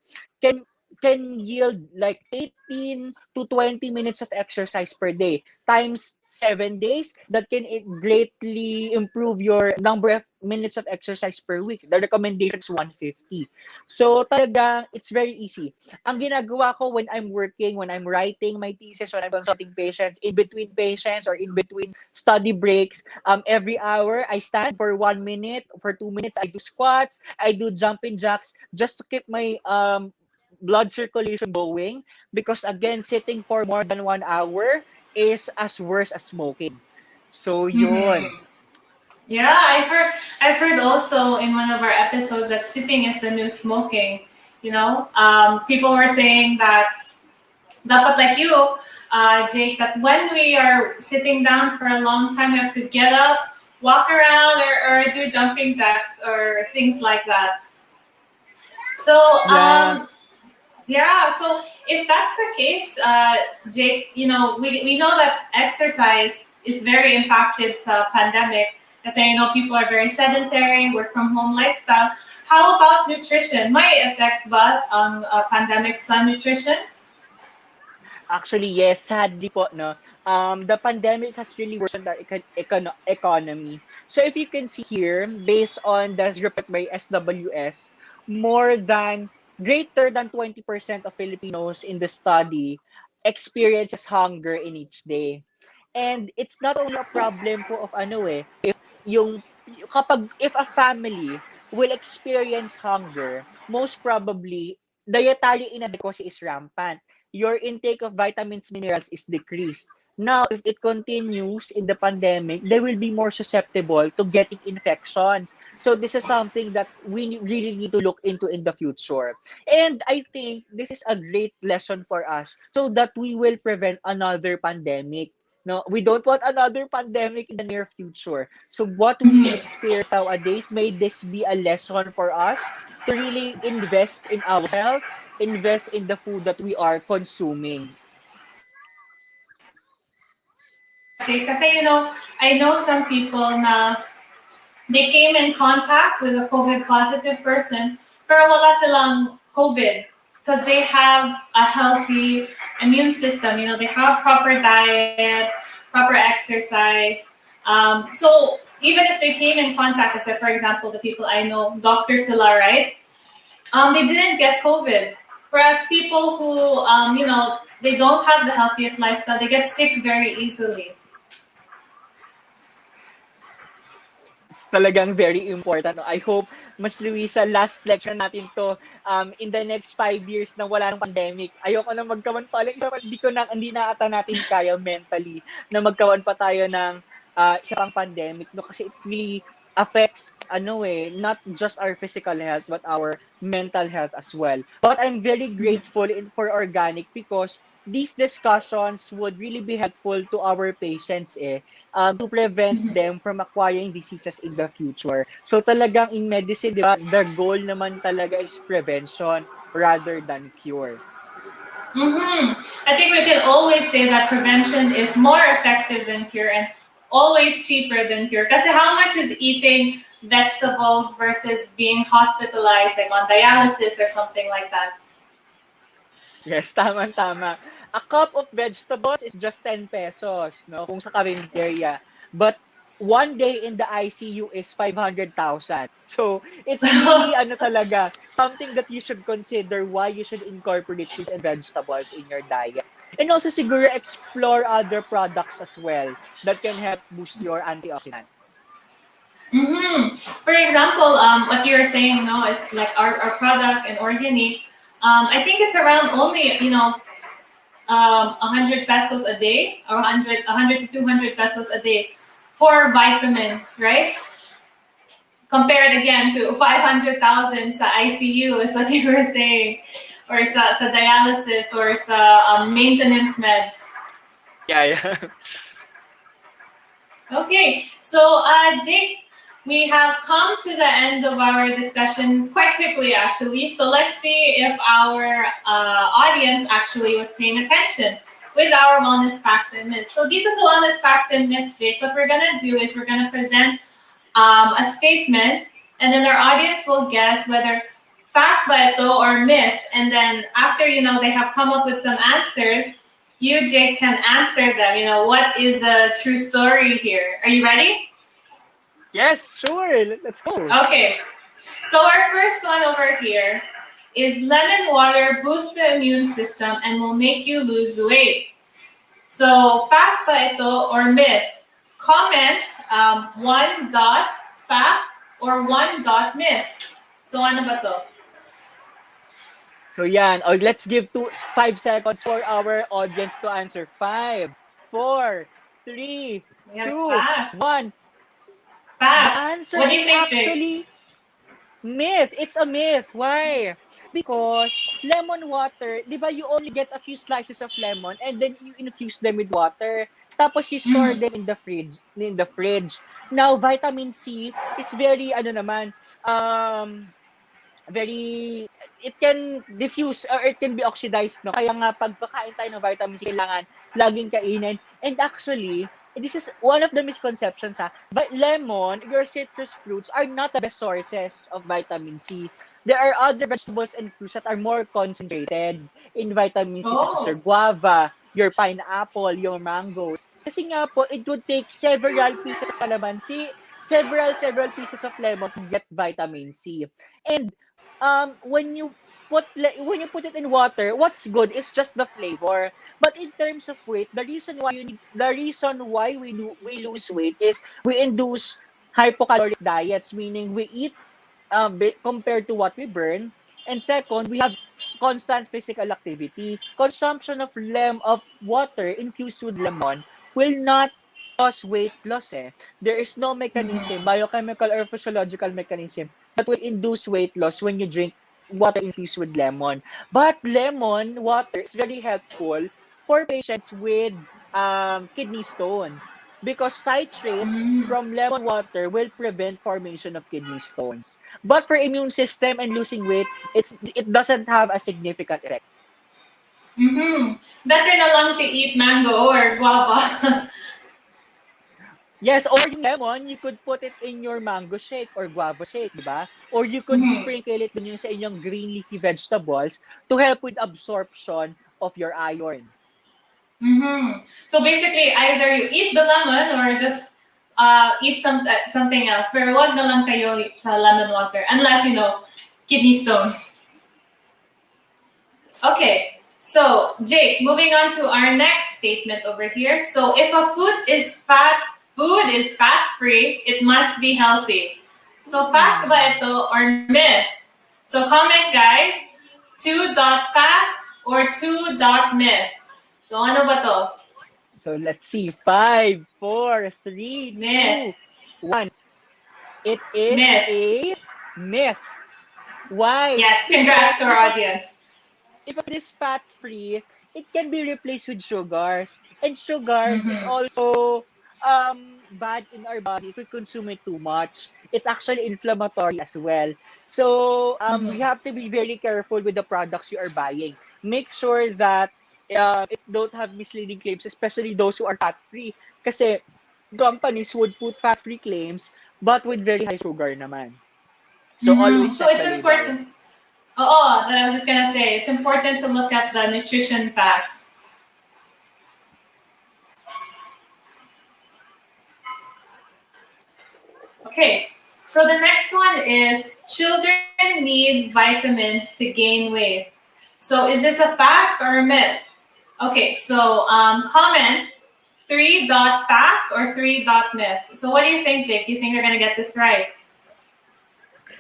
S7: can yield like 18 to 20 minutes of exercise per day times 7 days. That can greatly improve your number of minutes of exercise per week. The recommendation is 150. So talagang it's very easy. Ang ginagawa ko when I'm working, when I'm writing my thesis, when I'm consulting patients, in between patients or in between study breaks, every hour I stand for 1 minute, for 2 minutes I do squats, I do jumping jacks just to keep my blood circulation going, because again, sitting for more than 1 hour is as worse as smoking. So yun.
S6: Yeah, I've heard also in one of our episodes that sitting is the new smoking. People were saying that dapat like you, Jake, that when we are sitting down for a long time, we have to get up, walk around, or do jumping jacks or things like that. So so if that's the case, Jake, we know that exercise is very impacted sa pandemic, Kasi I know people are very sedentary, work from home lifestyle. How about nutrition? May effect ba ang pandemic sa nutrition?
S7: Actually, yes, sadly po, no. The pandemic has really worsened our economy. So if you can see here, based on the report by SWS, more than greater than 20% of Filipinos in the study experiences hunger in each day. And it's not only a problem po of yung if a family will experience hunger, most probably dietary inadequacy is rampant. Your intake of vitamins, minerals is decreased. Now, if it continues in the pandemic, they will be more susceptible to getting infections. So this is something that we really need to look into in the future. And I think this is a great lesson for us so that we will prevent another pandemic. No, we don't want another pandemic in the near future. So what we experience nowadays, may this be a lesson for us to really invest in our health, invest in the food that we are consuming.
S6: Kasi I know some people na they came in contact with a COVID positive person, pero wala silang COVID because they have a healthy immune system. They have proper diet, proper exercise. So even if they came in contact, kasi for example, the people I know, Dr. Silla, right? They didn't get COVID. Whereas people who, they don't have the healthiest lifestyle, they get sick very easily.
S7: It's talagang very important. I hope, Mas Luisa, last lecture natin to, in the next 5 years na wala ng pandemic. Ayoko na magkawan pa ulit. Hindi na ata natin kaya mentally na magkawan pa tayo ng isa pang pandemic, no? Kasi it really affects not just our physical health but our mental health as well. But I'm very grateful for organic because these discussions would really be helpful to our patients to prevent them from acquiring diseases in the future. So talagang in medicine, di ba, the goal naman talaga is prevention rather than cure.
S6: I think we can always say that prevention is more effective than cure and always cheaper than cure. Kasi how much is eating vegetables versus being hospitalized, like on dialysis or something like that?
S7: Yes, tama. A cup of vegetables is just 10 pesos, no? Kung sa Carinderia. But one day in the ICU is 500,000. So, it's really talaga something that you should consider why you should incorporate fruits and vegetables in your diet. And also siguro explore other products as well that can help boost your antioxidants.
S6: For example, what you're saying, is like our product and organic. I think it's around only 100 pesos a day or 100 to 200 pesos a day for vitamins, right? Compared again to 500,000 sa ICU, is what you were saying, or sa dialysis or sa maintenance meds.
S7: Yeah.
S6: Okay, so Jake, we have come to the end of our discussion quite quickly, actually. So let's see if our audience actually was paying attention with our wellness facts and myths. So dito sa wellness facts and myths, Jake, what we're gonna do is we're gonna present a statement, and then our audience will guess whether fact ba ito or myth. And then after they have come up with some answers, you, Jake, can answer them. What is the true story here? Are you ready?
S7: Yes, sure. Let's go.
S6: Okay. So our first one over here is lemon water boosts the immune system and will make you lose weight. So fact ba ito or myth? Comment 1 dot fact or 1 dot myth. So ano ba to?
S7: So yan, let's give 5 seconds for our audience to answer. 5, 4, 3, 2, 1.
S6: Fact.
S7: The answer
S6: What do you
S7: is
S6: think,
S7: actually myth. It's a myth. Why? Because lemon water, di ba, you only get a few slices of lemon and then you infuse them with water. Tapos you store them in the fridge. Now, vitamin C is very, it can diffuse or it can be oxidized, no? Kaya nga, pag kakain tayo ng vitamin C, kailangan laging kainin. And actually, this is one of the misconceptions, ha. But lemon, your citrus fruits are not the best sources of vitamin C. There are other vegetables and fruits that are more concentrated in vitamin C, such as your
S6: Oh.
S7: guava, your pineapple, your mangoes. Kasi nga po, it would take several pieces of calamansi, several pieces of lemon to get vitamin C. And when you put it in water, what's good is just the flavor. But in terms of weight, the reason why we lose weight is we induce hypocaloric diets, meaning we eat compared to what we burn. And second, we have constant physical activity. Consumption of water infused with lemon will not cause weight loss. There is no mechanism, biochemical or physiological mechanism that will induce weight loss when you drink water infused with lemon. But lemon water is very helpful for patients with kidney stones because citrate from lemon water will prevent formation of kidney stones. But for immune system and losing weight, it doesn't have a significant effect.
S6: Better na lang to eat mango or guava.
S7: Yes, or yung lemon, you could put it in your mango shake or guava shake, di ba? Or you could sprinkle it dun yung sa inyong green leafy vegetables to help with absorption of your iron.
S6: So basically, either you eat the lemon or just eat something else. Pero wag na lang kayo sa lemon water unless kidney stones. Okay, so Jake, moving on to our next statement over here. So if a food is fat-free, it must be healthy. So fact ba ito or myth? So comment guys, 2.fact or 2.myth. So ano ba to?
S7: So let's see. 5, 4, 3,
S6: Myth.
S7: 2, 1. It is
S6: Myth.
S7: a myth. Why?
S6: Yes, congrats to our audience.
S7: If it is fat-free, it can be replaced with sugars. And sugars is also bad in our body if we consume it too much. It's actually inflammatory as well. So we have to be very careful with the products you are buying. Make sure that it don't have misleading claims, especially those who are fat-free. Kasi companies would put fat-free claims but with very high sugar naman. So always
S6: So
S7: check
S6: it's
S7: the label.
S6: important. I was just gonna say it's important to look at the nutrition facts. Okay, so the next one is children need vitamins to gain weight. So is this a fact or a myth? Okay, so comment 3.fact or 3.myth. So what do you think, Jake? You think you're gonna get this right?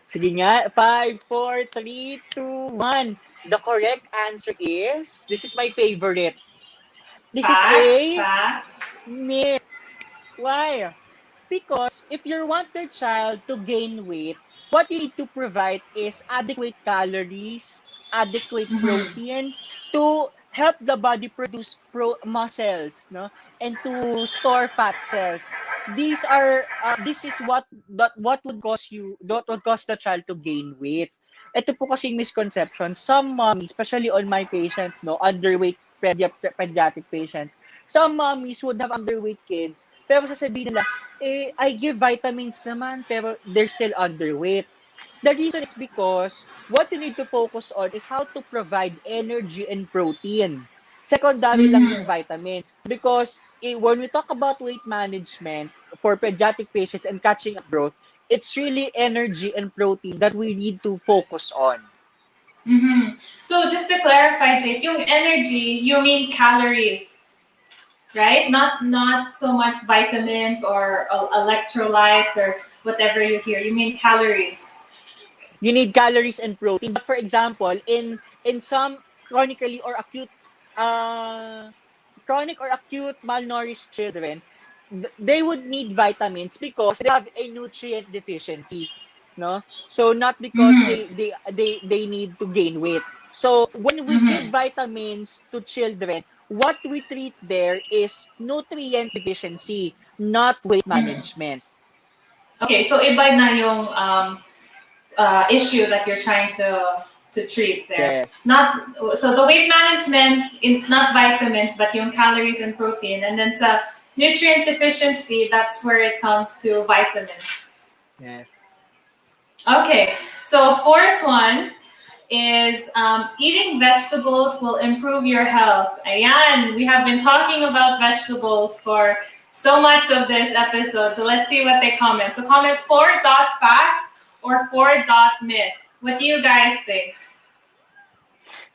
S7: Sige nga, 5, 4, 3, 2, 1. The correct answer is, this is my favorite. This is a
S6: Fact.
S7: myth. Why? Because if you want your child to gain weight, what you need to provide is adequate calories, adequate protein to help the body produce muscles, no, and to store fat cells. This is what would cause the child to gain weight. Ito po kasing misconception. Some mommies, especially on my patients, no, underweight pediatric patients, some mommies would have underweight kids, pero sasabihin nila, I give vitamins naman, pero they're still underweight. The reason is because what you need to focus on is how to provide energy and protein. Secondary lang yung vitamins. Because when we talk about weight management for pediatric patients and catching up growth, it's really energy and protein that we need to focus on.
S6: So just to clarify, Jake, yung energy, you mean calories, right? Not so much vitamins or electrolytes or whatever you hear. You mean calories.
S7: You need calories and protein. But for example, in some chronic or acute malnourished children, they would need vitamins because they have a nutrient deficiency, no? So not because they need to gain weight. So when we give vitamins to children, what we treat there is nutrient deficiency, not weight management.
S6: Okay, so iba na yung issue that you're trying to treat there.
S7: Yes.
S6: So the weight management, not vitamins, but yung calories and protein. And then sa nutrient deficiency, that's where it comes to vitamins.
S7: Yes.
S6: Okay, so fourth one is eating vegetables will improve your health. Ayan, we have been talking about vegetables for so much of this episode. So let's see what they comment. So comment 4.fact or 4.myth. What do you guys think?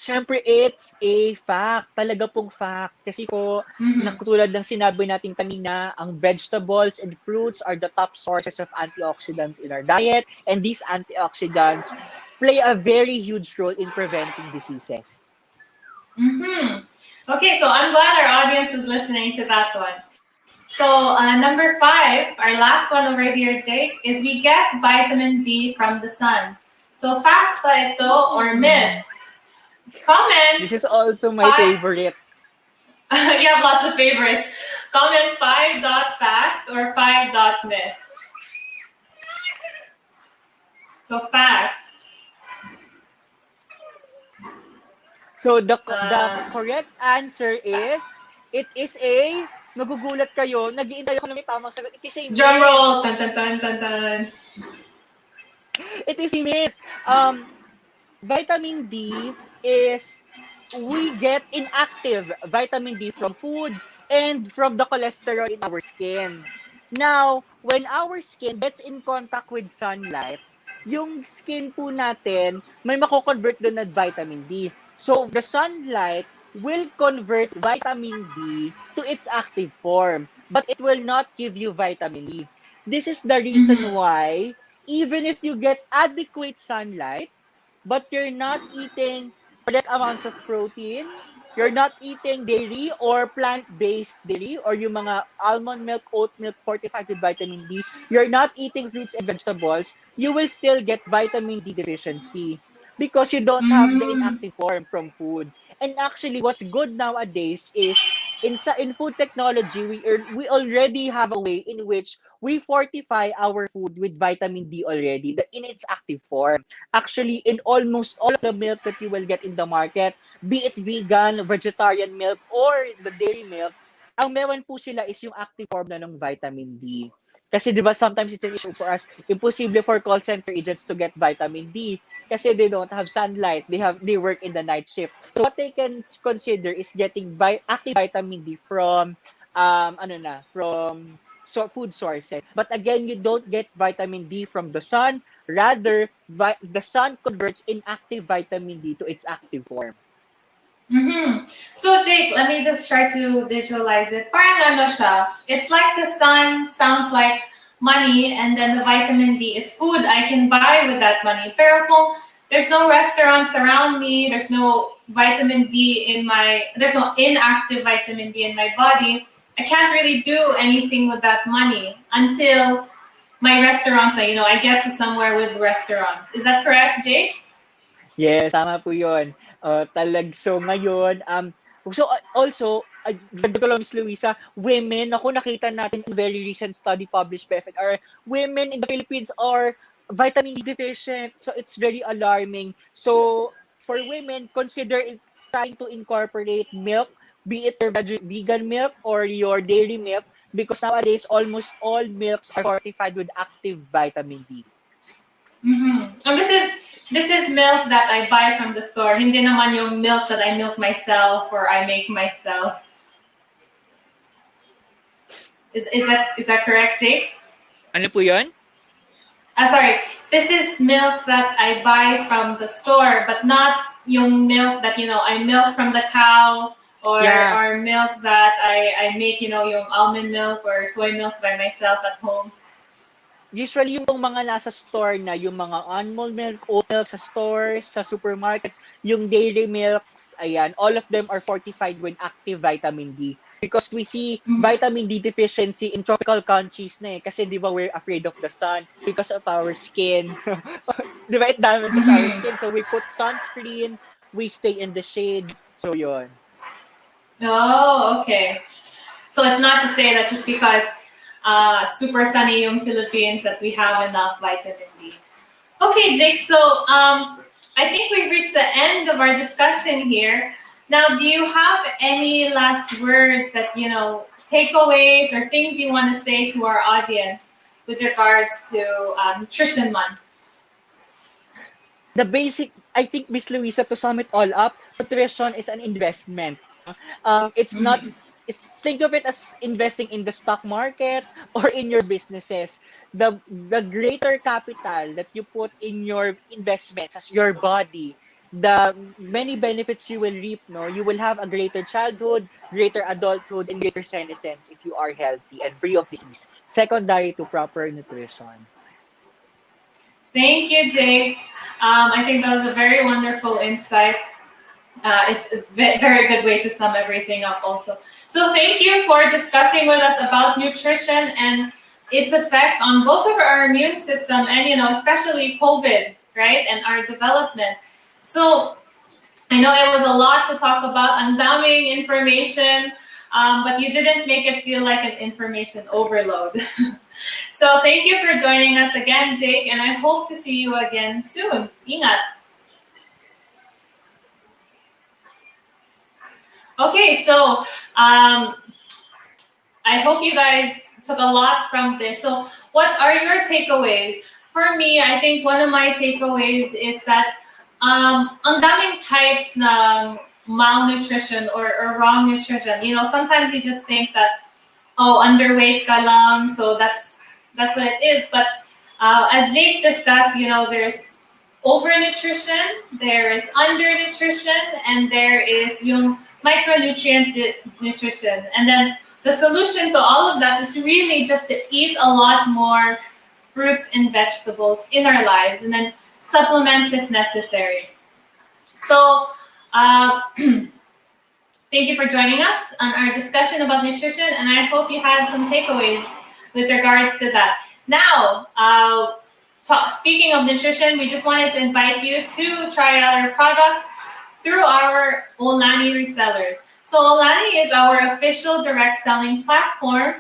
S7: Siyempre, it's a fact. Talaga pong fact. Kasi po, nakatulad ng sinabi natin kanina, ang vegetables and fruits are the top sources of antioxidants in our diet. And these antioxidants play a very huge role in preventing diseases.
S6: Okay, so I'm glad our audience was listening to that one. So number 5, our last one over here, Jake, is we get vitamin D from the sun. So fact ba ito or myth? Comment.
S7: This is also my favorite.
S6: You have lots of favorites. Comment 5.fact or 5.myth. So fact.
S7: So the correct answer is, it is a, nagugulat kayo, nag-iintay ako ng may tamang sagot. It is a
S6: Drum roll. Tan, tan, tan, tan, tan.
S7: It is a myth. Vitamin D is, we get inactive vitamin D from food and from the cholesterol in our skin. Now, when our skin gets in contact with sunlight, yung skin po natin, may mako-convert doon na vitamin D. So, the sunlight will convert vitamin D to its active form, but it will not give you vitamin D. This is the reason why, even if you get adequate sunlight, but you're not eating correct amounts of protein, you're not eating dairy or plant-based dairy or yung mga almond milk, oat milk fortified with vitamin D, you're not eating fruits and vegetables, you will still get vitamin D deficiency because you don't have the inactive form from food. And actually, what's good nowadays is in food technology, we already have a way in which we fortify our food with vitamin D already, in its active form. Actually, in almost all of the milk that you will get in the market, be it vegan, vegetarian milk, or the dairy milk, ang meron po sila is yung active form na ng vitamin D. Kasi di ba sometimes it's an issue for us, impossible for call center agents to get vitamin D kasi they don't have sunlight, they work in the night shift. So what they can consider is getting active vitamin D from food sources. But again, you don't get vitamin D from the sun, rather the sun converts inactive vitamin D to its active form.
S6: So Jake, let me just try to visualize it. Parang ano siya, it's like the sun sounds like money and then the vitamin D is food I can buy with that money. Pero kung there's no restaurants around me, there's no there's no inactive vitamin D in my body, I can't really do anything with that money until my restaurants, I get to somewhere with restaurants. Is that correct, Jake?
S7: Yes, tama po yun. So ngayon, also, ganda ko lang, Miss Luisa, women, ako nakita natin in very recent study published by FNR, women in the Philippines are vitamin D deficient. So it's very alarming. So for women, consider trying to incorporate milk, be it your vegan milk or your dairy milk, because nowadays almost all milks are fortified with active vitamin D.
S6: And this is milk that I buy from the store. Hindi naman yung milk that I milk myself or I make myself. Is that correct, Jake?
S7: Ano po yun?
S6: Sorry. This is milk that I buy from the store, but not yung milk that I milk from the cow or milk that I make yung almond milk or soy milk by myself at home.
S7: Usually yung mga nasa store na, yung mga almond milk, oat milk sa stores, sa supermarkets, yung dairy milks, ayan, all of them are fortified with active vitamin D. Because we see vitamin D deficiency in tropical countries na kasi di ba we're afraid of the sun because of our skin. Di ba it damages our skin? So we put sunscreen, we stay in the shade. So yun.
S6: Oh, okay. So it's not to say that just because super sunny yung Philippines that we have enough vitamin D. Okay, Jake, so I think we've reached the end of our discussion here. Now, do you have any last words that, takeaways or things you want to say to our audience with regards to Nutrition Month?
S7: The basic, I think, Miss Luisa, to sum it all up, nutrition is an investment. It's not, think of it as investing in the stock market or in your businesses. The greater capital that you put in your investments as your body, the many benefits you will reap, no? You will have a greater childhood, greater adulthood, and greater senescence if you are healthy and free of disease, secondary to proper nutrition.
S6: Thank you, Jake. I think that was a very wonderful insight. It's a very good way to sum everything up also. So thank you for discussing with us about nutrition and its effect on both of our immune system and, especially COVID, right? And our development. So I know it was a lot to talk about, ang daming information, but you didn't make it feel like an information overload. So thank you for joining us again, Jake, and I hope to see you again soon. Ingat. Okay, so I hope you guys took a lot from this. So what are your takeaways? For me, I think one of my takeaways is that ang daming types ng malnutrition or wrong nutrition. Sometimes you just think that, underweight ka lang, so that's what it is. But as Jake discussed, there's overnutrition, there is undernutrition, and there is yung micronutrient nutrition. And then the solution to all of that is really just to eat a lot more fruits and vegetables in our lives, and then supplements if necessary. So thank you for joining us on our discussion about nutrition, and I hope you had some takeaways with regards to that. Now, speaking of nutrition, we just wanted to invite you to try out our products through our Olani resellers. So Olani is our official direct selling platform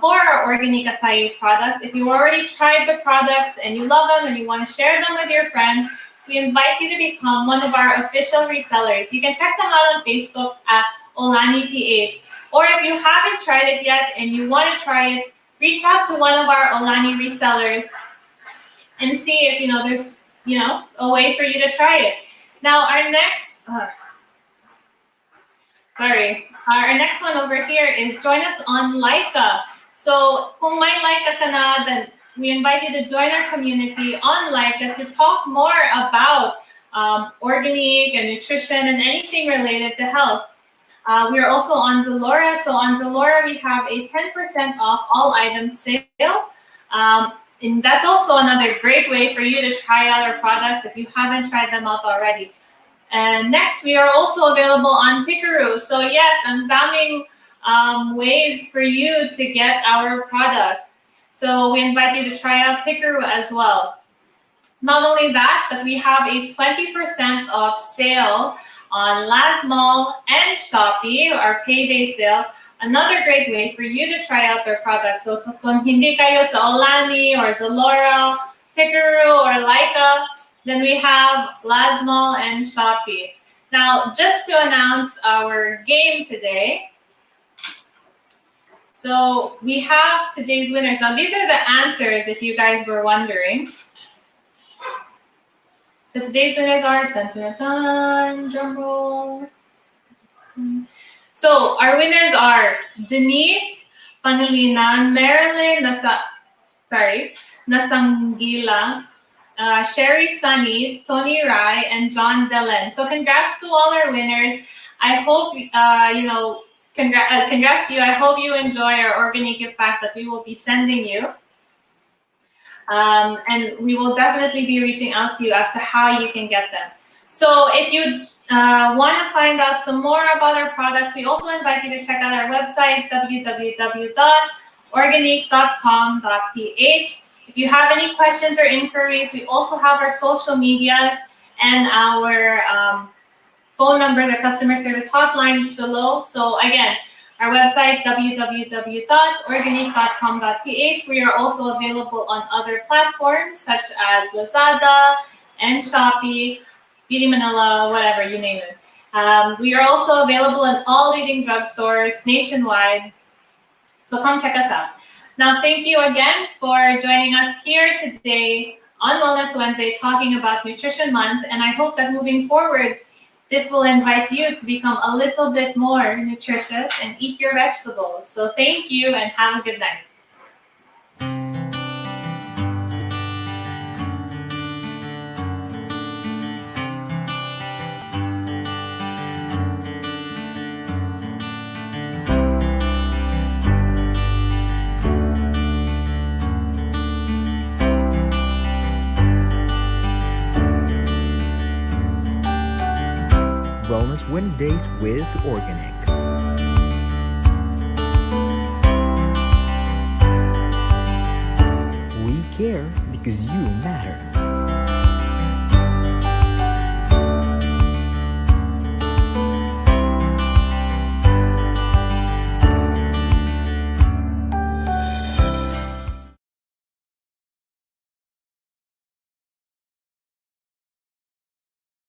S6: for our Organic Acai products. If you already tried the products and you love them and you want to share them with your friends, we invite you to become one of our official resellers. You can check them out on Facebook at Olani PH. Or if you haven't tried it yet and you want to try it, reach out to one of our Olani resellers and see if there's a way for you to try it. Now our next our next one over here is join us on Laika. So kung may Laika ka na, then we invite you to join our community on Laika to talk more about organic and nutrition and anything related to health. We are also on Zalora. So on Zalora, we have a 10% off all items sale. And that's also another great way for you to try out our products if you haven't tried them out already. And next, we are also available on Pikaroo. So yes, ang daming ways for you to get our products. So we invite you to try out Pikaroo as well. Not only that, but we have a 20% off sale on Lazmall and Shopee, our payday sale. Another great way for you to try out their products. So kung hindi kayo sa Olani or Zalora, Pikaroo or Laika, then we have Lazmall and Shopee. Now, just to announce our game today. So we have today's winners. Now, these are the answers if you guys were wondering. So today's winners are, drum roll. So our winners are Denise Pangilinan, Marilyn Nasanggila, Sherry Sunny, Tony Rai, and John Delen. So congrats to all our winners. I hope, congrats to you. I hope you enjoy our organic gift pack that we will be sending you. And we will definitely be reaching out to you as to how you can get them. So if you want to find out some more about our products, we also invite you to check out our website, www.organic.com.ph. If you have any questions or inquiries, we also have our social medias and our phone numbers, our customer service hotlines below. So again, our website, www.organic.com.ph. We are also available on other platforms such as Lazada and Shopee, Beauty Manila, whatever, you name it. We are also available in all leading drugstores nationwide. So come check us out. Now, thank you again for joining us here today on Wellness Wednesday talking about Nutrition Month. And I hope that moving forward, this will invite you to become a little bit more nutritious and eat your vegetables. So thank you and have a good night.
S5: Wellness Wednesdays with Organic. We care because you matter.